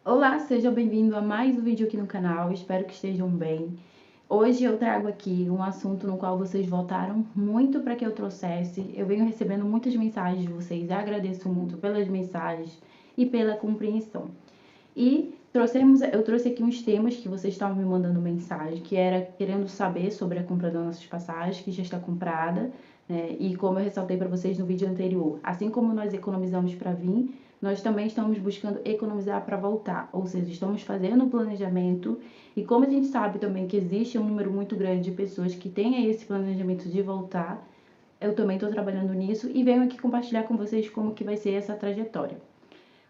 Olá, seja bem-vindo a mais um vídeo aqui no canal, espero que estejam bem. Hoje eu trago aqui um assunto no qual vocês votaram muito para que eu trouxesse. Eu venho recebendo muitas mensagens de vocês, agradeço muito pelas mensagens e pela compreensão. Eu trouxe aqui uns temas que vocês estavam me mandando mensagem, que era querendo saber sobre a compra das nossas passagens, que já está comprada, né? E como eu ressaltei para vocês no vídeo anterior, assim como nós economizamos para vir, nós também estamos buscando economizar para voltar, ou seja, estamos fazendo um planejamento e como a gente sabe também que existe um número muito grande de pessoas que têm esse planejamento de voltar, eu também estou trabalhando nisso e venho aqui compartilhar com vocês como que vai ser essa trajetória.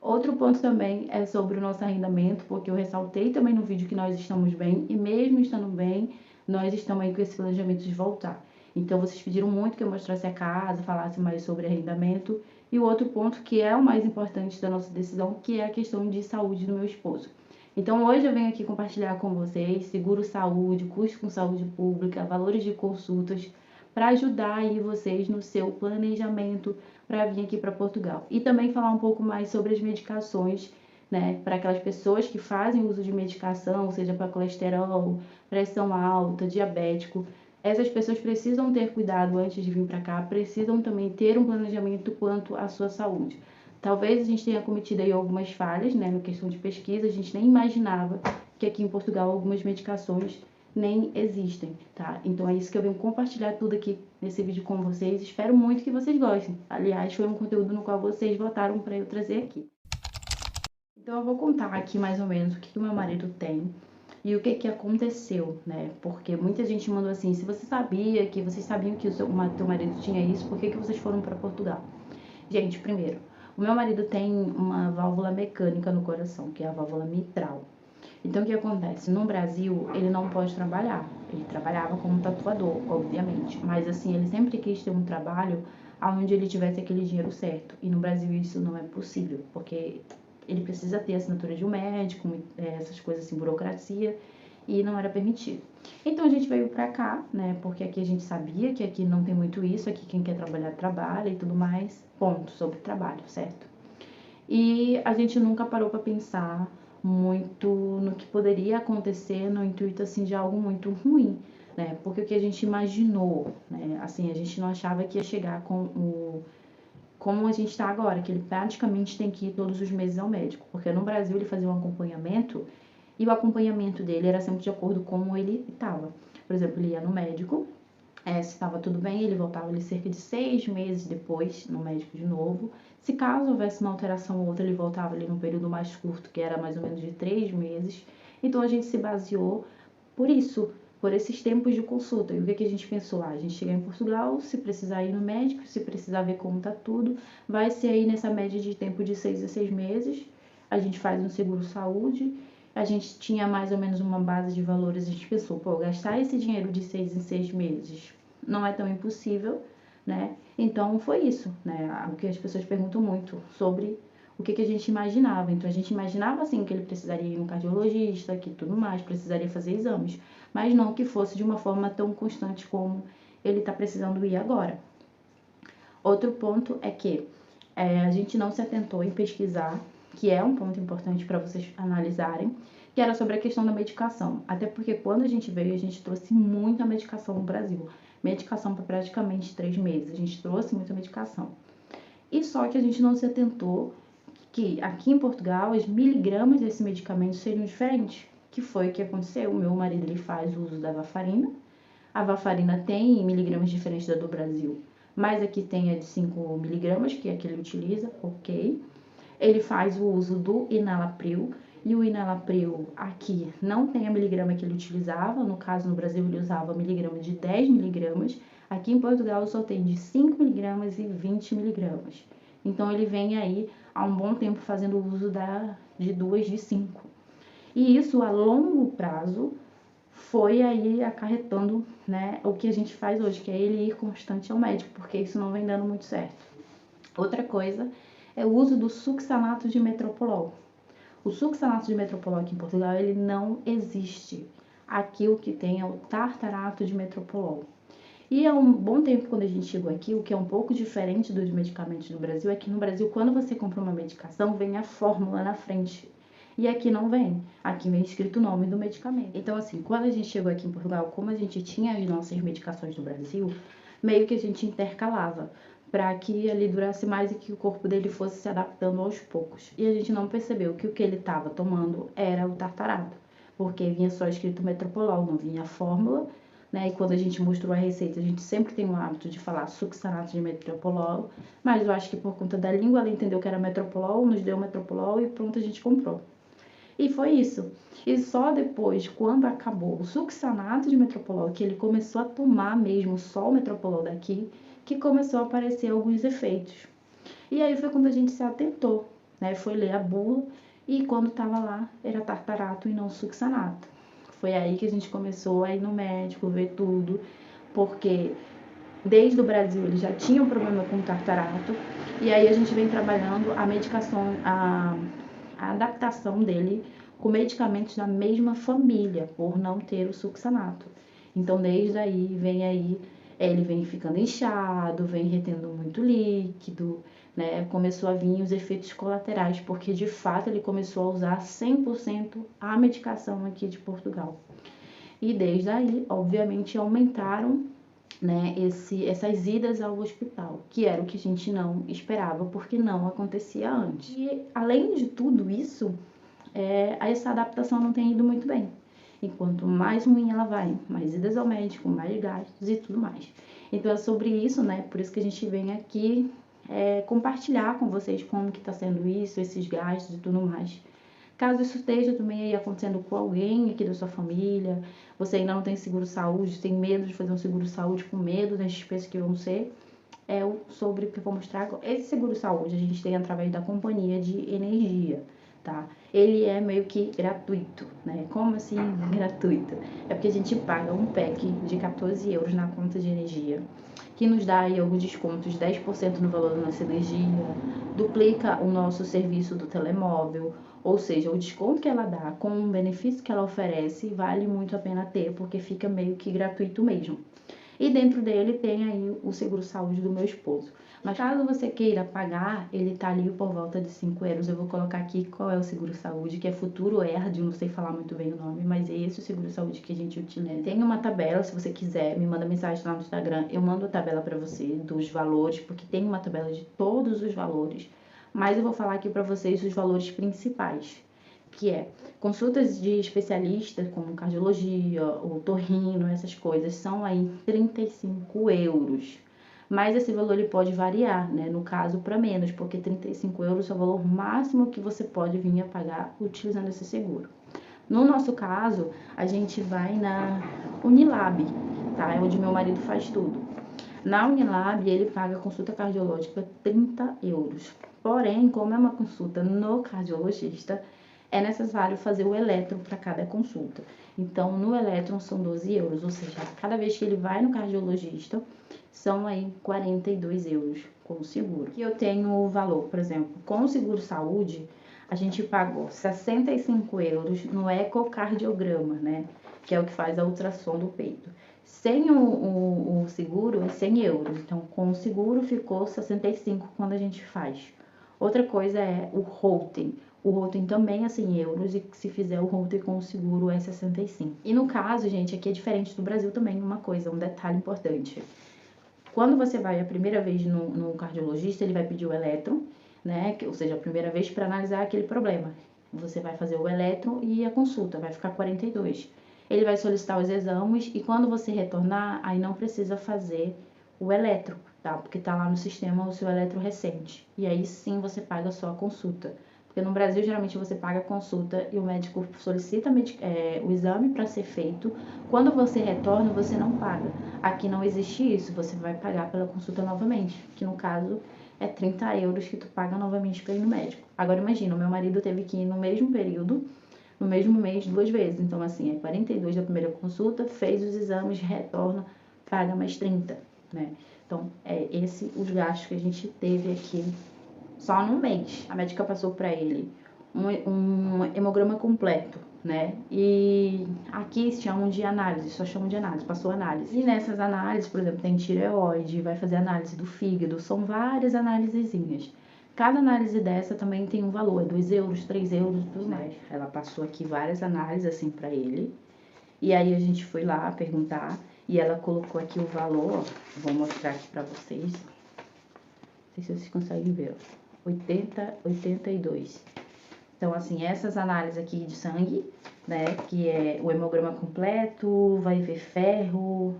Outro ponto também é sobre o nosso arrendamento, porque eu ressaltei também no vídeo que nós estamos bem, e mesmo estando bem, nós estamos aí com esse planejamento de voltar. Então, vocês pediram muito que eu mostrasse a casa, falasse mais sobre arrendamento, e o outro ponto que é o mais importante da nossa decisão, que é a questão de saúde do meu esposo. Então, hoje eu venho aqui compartilhar com vocês seguro-saúde, custo com saúde pública, valores de consultas, para ajudar aí vocês no seu planejamento para vir aqui para Portugal. E também falar um pouco mais sobre as medicações, né, para aquelas pessoas que fazem uso de medicação, seja para colesterol, pressão alta, diabético. Essas pessoas precisam ter cuidado antes de vir para cá, precisam também ter um planejamento quanto à sua saúde. Talvez a gente tenha cometido aí algumas falhas, né, na questão de pesquisa, a gente nem imaginava que aqui em Portugal algumas medicações nem existem, tá? Então é isso que eu venho compartilhar tudo aqui nesse vídeo com vocês. Espero muito que vocês gostem. Aliás, foi um conteúdo no qual vocês votaram para eu trazer aqui. Então eu vou contar aqui mais ou menos o que o meu marido tem e o que aconteceu, né? Porque muita gente mandou assim, se você sabia que vocês sabiam que o teu marido tinha isso, por que vocês foram para Portugal? Gente, primeiro, o meu marido tem uma válvula mecânica no coração, que é a válvula mitral. Então, o que acontece? No Brasil, ele não pode trabalhar. Ele trabalhava como tatuador, obviamente. Mas, assim, ele sempre quis ter um trabalho onde ele tivesse aquele dinheiro certo. E no Brasil isso não é possível, porque ele precisa ter a assinatura de um médico, essas coisas assim, burocracia, e não era permitido. Então, a gente veio pra cá, né, porque aqui a gente sabia que aqui não tem muito isso, aqui quem quer trabalhar, trabalha e tudo mais. Ponto, sobre trabalho, certo? E a gente nunca parou para pensar muito no que poderia acontecer no intuito assim de algo muito ruim, né? Porque o que a gente imaginou, né? Assim, a gente não achava que ia chegar com o como a gente está agora, que ele praticamente tem que ir todos os meses ao médico, porque no Brasil ele fazia um acompanhamento e o acompanhamento dele era sempre de acordo com como ele estava. Por exemplo, ele ia no médico, se estava tudo bem, ele voltava ali cerca de 6 meses depois no médico de novo. Se caso houvesse uma alteração ou outra, ele voltava ali num período mais curto, que era mais ou menos de 3 meses. Então a gente se baseou por isso, por esses tempos de consulta. E o que a gente pensou? A gente chegar em Portugal, se precisar ir no médico, se precisar ver como tá tudo, vai ser aí nessa média de tempo de 6 a 6 meses. A gente faz um seguro saúde. A gente tinha mais ou menos uma base de valores. A gente pensou, pô, gastar esse dinheiro de 6 em 6 meses não é tão impossível, né? Então foi isso, né? O que as pessoas perguntam muito sobre o que a gente imaginava. Então a gente imaginava assim que ele precisaria ir no cardiologista, que tudo mais, precisaria fazer exames, mas não que fosse de uma forma tão constante como ele está precisando ir agora. Outro ponto é que a gente não se atentou em pesquisar, que é um ponto importante para vocês analisarem, que era sobre a questão da medicação. Até porque quando a gente veio, a gente trouxe muita medicação no Brasil. Medicação para praticamente 3 meses. A gente trouxe muita medicação. E só que a gente não se atentou que aqui em Portugal os miligramas desse medicamento seriam diferentes. Que foi o que aconteceu. O meu marido ele faz o uso da varfarina. A varfarina tem miligramas diferentes da do Brasil, mas aqui tem a de 5 miligramas, que é a que ele utiliza, ok. Ele faz o uso do enalapril, e o enalapril aqui não tem a miligrama que ele utilizava, no caso no Brasil ele usava miligrama de 10 miligramas, aqui em Portugal só tem de 5 miligramas e 20 miligramas. Então ele vem aí há um bom tempo fazendo uso de duas de 5. E isso a longo prazo foi aí acarretando, né, o que a gente faz hoje, que é ele ir constante ao médico, porque isso não vem dando muito certo. Outra coisa é o uso do succinato de metoprolol. O succinato de metoprolol aqui em Portugal, ele não existe. Aqui o que tem é o tartarato de metoprolol. E há um bom tempo quando a gente chegou aqui, o que é um pouco diferente dos medicamentos do Brasil, é que no Brasil, quando você compra uma medicação, vem a fórmula na frente. E aqui não vem. Aqui vem escrito o nome do medicamento. Então, assim, quando a gente chegou aqui em Portugal, como a gente tinha as nossas medicações do Brasil, meio que a gente intercalava para que ele durasse mais e que o corpo dele fosse se adaptando aos poucos. E a gente não percebeu que o que ele estava tomando era o tartarato, porque vinha só escrito Metropolol, não vinha a fórmula, né? E quando a gente mostrou a receita, a gente sempre tem o hábito de falar succinato de Metropolol, mas eu acho que por conta da língua ela entendeu que era Metropolol, nos deu Metropolol e pronto, a gente comprou. E foi isso. E só depois, quando acabou o succinato de Metropolol, que ele começou a tomar mesmo só o Metropolol daqui, que começou a aparecer alguns efeitos. E aí foi quando a gente se atentou, né? Foi ler a bula e quando estava lá era tartarato e não succinato. Foi aí que a gente começou a ir no médico, ver tudo, porque desde o Brasil ele já tinha um problema com tartarato, e aí a gente vem trabalhando a medicação, a adaptação dele com medicamentos da mesma família, por não ter o succinato. Então, desde aí, ele vem ficando inchado, vem retendo muito líquido, né? Começou a vir os efeitos colaterais, porque de fato ele começou a usar 100% a medicação aqui de Portugal. E desde aí, obviamente, aumentaram, né, essas idas ao hospital, que era o que a gente não esperava, porque não acontecia antes. E além de tudo isso, essa adaptação não tem ido muito bem. E quanto mais ruim ela vai, mais idas ao médico, mais gastos e tudo mais. Então é sobre isso, né? Por isso que a gente vem aqui compartilhar com vocês como que está sendo isso, esses gastos e tudo mais. Caso isso esteja também aí acontecendo com alguém aqui da sua família, você ainda não tem seguro-saúde, tem medo de fazer um seguro-saúde, com medo das despesas que vão ser, sobre o que eu vou mostrar agora. Esse seguro-saúde a gente tem através da companhia de energia, tá? Ele é meio que gratuito, né? Como assim gratuito? É porque a gente paga um pack de 14 euros na conta de energia, que nos dá aí alguns descontos, 10% no valor da nossa energia, duplica o nosso serviço do telemóvel, ou seja, o desconto que ela dá com o benefício que ela oferece vale muito a pena ter, porque fica meio que gratuito mesmo. E dentro dele tem aí o seguro-saúde do meu esposo. Mas caso você queira pagar, ele tá ali por volta de 5 euros. Eu vou colocar aqui qual é o seguro-saúde, que é Futuro Erd, não sei falar muito bem o nome, mas é esse o seguro-saúde que a gente utiliza. Tem uma tabela, se você quiser, me manda mensagem lá no Instagram, eu mando a tabela para você dos valores, porque tem uma tabela de todos os valores. Mas eu vou falar aqui para vocês os valores principais, que é consultas de especialistas como cardiologia, otorrino, essas coisas, são aí 35 euros. Mas esse valor ele pode variar, né? No caso, para menos, porque 35 euros é o valor máximo que você pode vir a pagar utilizando esse seguro. No nosso caso, a gente vai na Unilab, tá? É onde meu marido faz tudo. Na Unilab, ele paga consulta cardiológica 30 euros. Porém, como é uma consulta no cardiologista, é necessário fazer o eletro para cada consulta. Então, no eletro são 12 euros, ou seja, cada vez que ele vai no cardiologista, são aí 42 euros com o seguro. E eu tenho o valor, por exemplo, com o seguro saúde, a gente pagou 65 euros no ecocardiograma, né? Que é o que faz a ultrassom do peito. Sem o seguro é 100 euros, então com o seguro ficou 65 quando a gente faz. Outra coisa é o Holter. O Holter também é 100 euros e se fizer o Holter com o seguro é 65. E no caso, gente, aqui é diferente do Brasil também, uma coisa, um detalhe importante. Quando você vai a primeira vez no cardiologista, ele vai pedir o eletro, né? Ou seja, a primeira vez para analisar aquele problema. Você vai fazer o eletro e a consulta, vai ficar 42. Ele vai solicitar os exames e quando você retornar, aí não precisa fazer o eletro, tá? Porque tá lá no sistema o seu eletro recente. E aí sim você paga só a consulta. Porque no Brasil, geralmente, você paga a consulta e o médico solicita o exame para ser feito. Quando você retorna, você não paga. Aqui não existe isso, você vai pagar pela consulta novamente, que no caso é 30 euros que tu paga novamente para ir no médico. Agora imagina, o meu marido teve que ir no mesmo período, no mesmo mês, 2 vezes. Então, assim, é 42 da primeira consulta, fez os exames, retorna, paga mais 30, né? Então, os gastos que a gente teve aqui só num mês. A médica passou para ele um hemograma completo, né? E aqui chamam de análise, só chamam de análise, passou análise. E nessas análises, por exemplo, tem tireoide, vai fazer análise do fígado, são várias análisezinhas. Cada análise dessa também tem um valor, 2 euros, 3 euros, tudo mais. Ela passou aqui várias análises assim pra ele. E aí a gente foi lá perguntar e ela colocou aqui o valor, ó, vou mostrar aqui pra vocês. Não sei se vocês conseguem ver, ó. 82. Então, assim, essas análises aqui de sangue, né, que é o hemograma completo, vai ver ferro,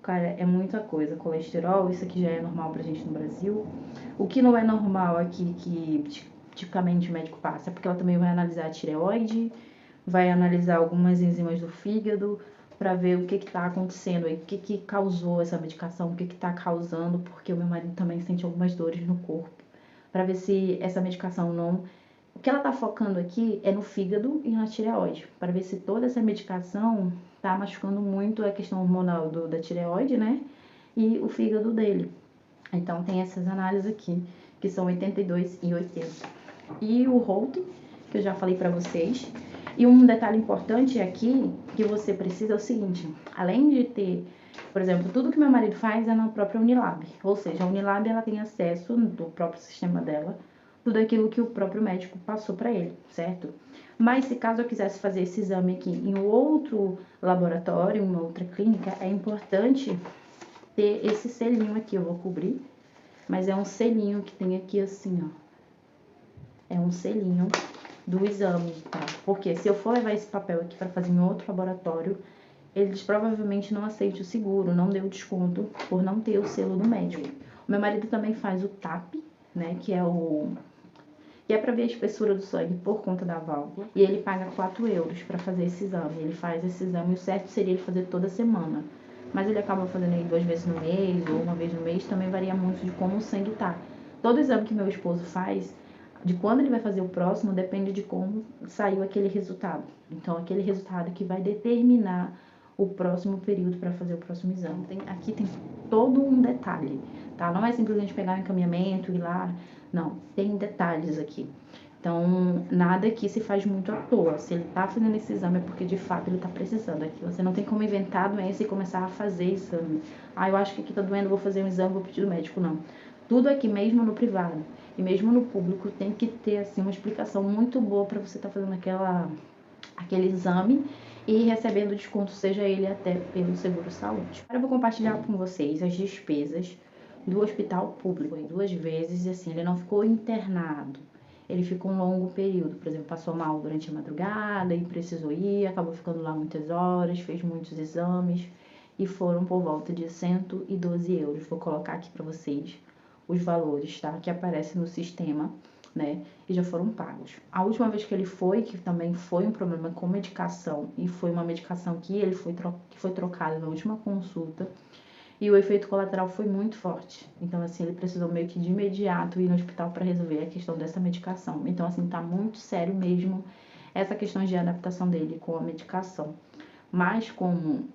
cara, é muita coisa. Colesterol, isso aqui já é normal pra gente no Brasil. O que não é normal aqui, que tipicamente o médico passa, é porque ela também vai analisar a tireoide, vai analisar algumas enzimas do fígado, para ver o que está acontecendo aí, o que causou essa medicação, o que está causando, porque o meu marido também sente algumas dores no corpo, para ver se essa medicação não... O que ela está focando aqui é no fígado e na tireoide, para ver se toda essa medicação está machucando muito a questão hormonal da tireoide, né, e o fígado dele. Então tem essas análises aqui, que são 82 e 80. E o Holter, que eu já falei para vocês. E um detalhe importante aqui que você precisa é o seguinte: além de ter, por exemplo, tudo que meu marido faz é na própria Unilab, ou seja, a Unilab ela tem acesso do próprio sistema dela, tudo aquilo que o próprio médico passou para ele, certo? Mas se caso eu quisesse fazer esse exame aqui em outro laboratório, em uma outra clínica, é importante ter esse selinho aqui, eu vou cobrir, mas é um selinho que tem aqui assim, ó. É um selinho do exame, tá? Porque se eu for levar esse papel aqui para fazer em outro laboratório, eles provavelmente não aceitam o seguro, não deu desconto por não ter o selo do médico. O meu marido também faz o TAP, né, que é para ver a espessura do sangue por conta da válvula, e ele paga 4 euros para fazer esse exame. Ele faz esse exame, o certo seria ele fazer toda semana, mas ele acaba fazendo aí 2 vezes no mês ou uma vez no mês, também varia muito de como o sangue tá. Todo exame que meu esposo faz, de quando ele vai fazer o próximo, depende de como saiu aquele resultado. Então, aquele resultado que vai determinar o próximo período para fazer o próximo exame. Aqui tem todo um detalhe, tá? Não é simplesmente pegar o encaminhamento e ir lá. Não, tem detalhes aqui. Então, nada aqui se faz muito à toa. Se ele tá fazendo esse exame é porque de fato ele tá precisando. Aqui você não tem como inventar a doença e começar a fazer exame. Ah, eu acho que aqui tá doendo, vou fazer um exame, vou pedir do médico. Não. Tudo aqui, mesmo no privado e mesmo no público, tem que ter assim uma explicação muito boa para você estar fazendo aquele exame e recebendo desconto, seja ele até pelo seguro-saúde. Agora eu vou compartilhar com vocês as despesas do hospital público. 2 vezes, e assim, ele não ficou internado. Ele ficou um longo período, por exemplo, passou mal durante a madrugada e precisou ir, acabou ficando lá muitas horas, fez muitos exames e foram por volta de 112 euros. Vou colocar aqui para vocês os valores, tá? Que aparecem no sistema, né? E já foram pagos. A última vez que ele foi, que também foi um problema com medicação, e foi uma medicação que que foi trocada na última consulta, e o efeito colateral foi muito forte. Então, assim, ele precisou meio que de imediato ir no hospital para resolver a questão dessa medicação. Então, assim, tá muito sério mesmo essa questão de adaptação dele com a medicação. Mas como,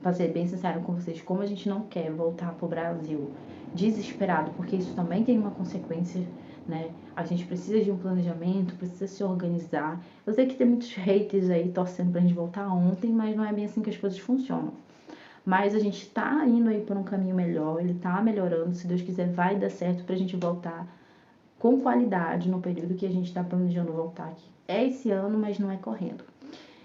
para ser bem sincero com vocês, como a gente não quer voltar pro Brasil desesperado, porque isso também tem uma consequência, né? A gente precisa de um planejamento, precisa se organizar. Eu sei que tem muitos haters aí torcendo pra gente voltar ontem, mas não é bem assim que as coisas funcionam. Mas a gente tá indo aí por um caminho melhor, ele tá melhorando, se Deus quiser vai dar certo pra gente voltar com qualidade no período que a gente tá planejando voltar aqui. É esse ano, mas não é correndo.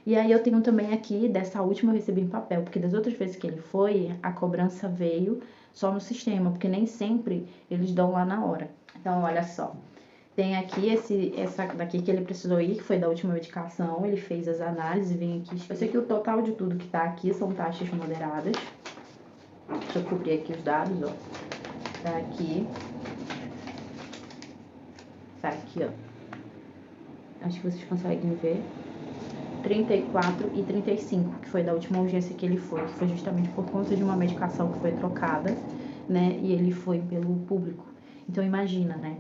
E aí eu tenho também aqui, dessa última eu recebi em papel, porque das outras vezes que ele foi, a cobrança veio só no sistema, porque nem sempre eles dão lá na hora. Então, olha só, tem aqui essa daqui que ele precisou ir, que foi da última medicação, ele fez as análises, vem aqui. Eu sei que o total de tudo que tá aqui são taxas moderadas. Deixa eu cobrir aqui os dados, ó. Tá aqui. Tá aqui, ó. Acho que vocês conseguem ver. 34 e 35, que foi da última urgência que ele foi, que foi justamente por conta de uma medicação que foi trocada, né, e ele foi pelo público. Então imagina, né,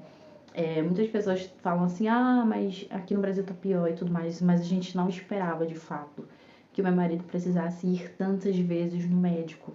muitas pessoas falam assim, ah, mas aqui no Brasil tá pior e tudo mais, mas a gente não esperava de fato que o meu marido precisasse ir tantas vezes no médico,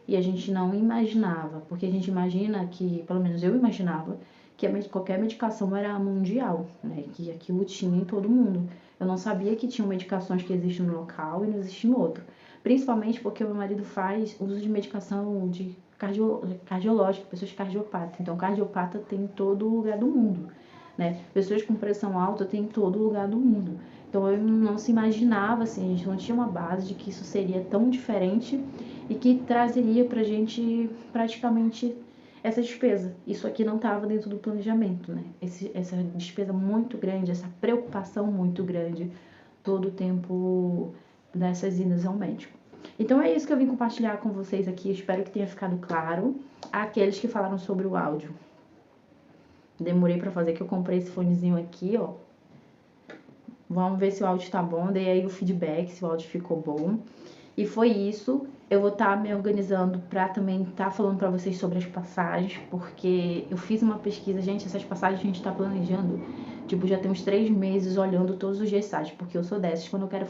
e a gente não imaginava, porque a gente imagina que, pelo menos eu imaginava, que qualquer medicação era mundial, né, que aquilo tinha em todo mundo. Eu não sabia que tinham medicações que existem no local e não existem no outro. Principalmente porque o meu marido faz uso de medicação de cardiológica, pessoas cardiopatas. Então, cardiopata tem em todo lugar do mundo, né? Pessoas com pressão alta tem em todo lugar do mundo. Então, eu não se imaginava, assim, a gente não tinha uma base de que isso seria tão diferente e que trazeria pra gente praticamente essa despesa. Isso aqui não estava dentro do planejamento, né? Essa despesa muito grande, essa preocupação muito grande todo o tempo dessas idas ao médico. Então é isso que eu vim compartilhar com vocês aqui, espero que tenha ficado claro. Aqueles que falaram sobre o áudio. Demorei pra fazer, que eu comprei esse fonezinho aqui, ó. Vamos ver se o áudio tá bom, dei aí o feedback, se o áudio ficou bom. E foi isso, eu vou estar me organizando pra também estar falando pra vocês sobre as passagens, porque eu fiz uma pesquisa, gente, essas passagens a gente tá planejando, tipo, já tem uns 3 meses olhando todos os dias sites, porque eu sou dessas, quando eu quero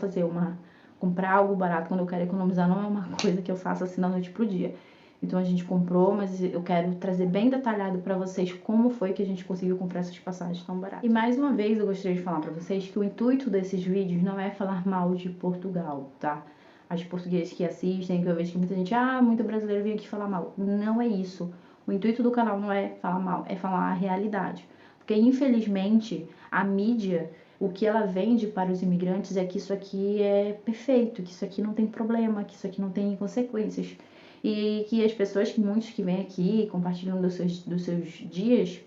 comprar algo barato, quando eu quero economizar, não é uma coisa que eu faço assim da noite pro dia. Então a gente comprou, mas eu quero trazer bem detalhado pra vocês como foi que a gente conseguiu comprar essas passagens tão baratas. E mais uma vez eu gostaria de falar pra vocês que o intuito desses vídeos não é falar mal de Portugal, tá? As portugueses que assistem, que eu vejo que muita gente, muito brasileiro vem aqui falar mal. Não é isso. O intuito do canal não é falar mal, é falar a realidade. Porque infelizmente a mídia, o que ela vende para os imigrantes é que isso aqui é perfeito, que isso aqui não tem problema, que isso aqui não tem consequências. E que as pessoas, muitos que vêm aqui compartilhando dos seus dias,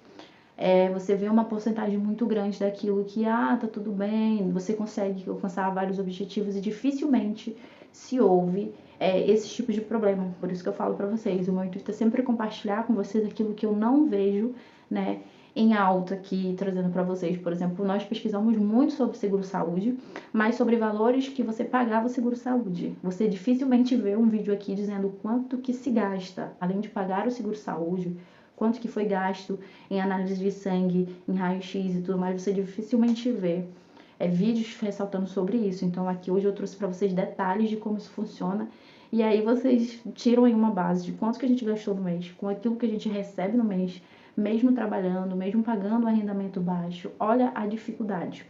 você vê uma porcentagem muito grande daquilo que, tá tudo bem, você consegue alcançar vários objetivos e dificilmente se ouve esse tipo de problema. Por isso que eu falo pra vocês, o meu intuito é sempre compartilhar com vocês aquilo que eu não vejo, né, em alta aqui, trazendo pra vocês. Por exemplo, nós pesquisamos muito sobre seguro-saúde, mas sobre valores que você pagava o seguro-saúde. Você dificilmente vê um vídeo aqui dizendo quanto que se gasta, além de pagar o seguro-saúde, quanto que foi gasto em análise de sangue, em raio-x e tudo mais, você dificilmente vê vídeos ressaltando sobre isso. Então aqui hoje eu trouxe para vocês detalhes de como isso funciona, e aí vocês tiram aí uma base de quanto que a gente gastou no mês, com aquilo que a gente recebe no mês, mesmo trabalhando, mesmo pagando um arrendamento baixo. Olha a dificuldade,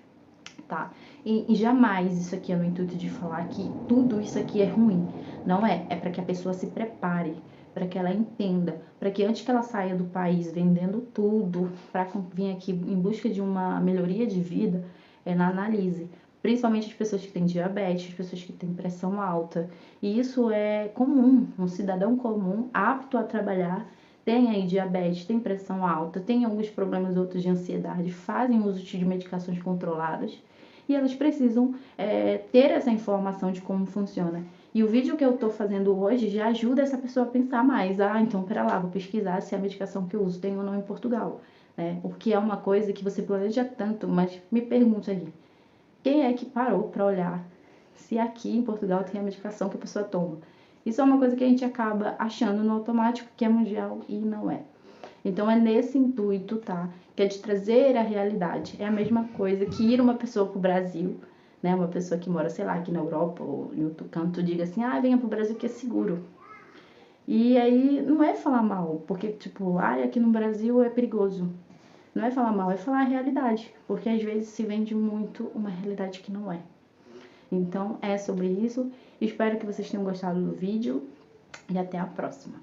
tá? E jamais isso aqui é no intuito de falar que tudo isso aqui é ruim. Não é, é para que a pessoa se prepare, para que ela entenda, para que antes que ela saia do país vendendo tudo, para vir aqui em busca de uma melhoria de vida, ela analise. Principalmente as pessoas que têm diabetes, as pessoas que têm pressão alta. E isso é comum, um cidadão comum, apto a trabalhar, tem aí diabetes, tem pressão alta, tem alguns problemas outros de ansiedade, fazem uso de medicações controladas, e elas precisam ter essa informação de como funciona. E o vídeo que eu tô fazendo hoje já ajuda essa pessoa a pensar mais. Então, pera lá, vou pesquisar se a medicação que eu uso tem ou não em Portugal, né? O que é uma coisa que você planeja tanto, mas me pergunte aí, quem é que parou para olhar se aqui em Portugal tem a medicação que a pessoa toma? Isso é uma coisa que a gente acaba achando no automático que é mundial e não é. Então é nesse intuito, tá? Que é de trazer a realidade. É a mesma coisa que ir uma pessoa pro Brasil, né? Uma pessoa que mora, sei lá, aqui na Europa ou em outro canto, diga assim, venha pro Brasil que é seguro. E aí não é falar mal, porque tipo, aqui no Brasil é perigoso. Não é falar mal, é falar a realidade, porque às vezes se vende muito uma realidade que não é. Então é sobre isso. Espero que vocês tenham gostado do vídeo e até a próxima.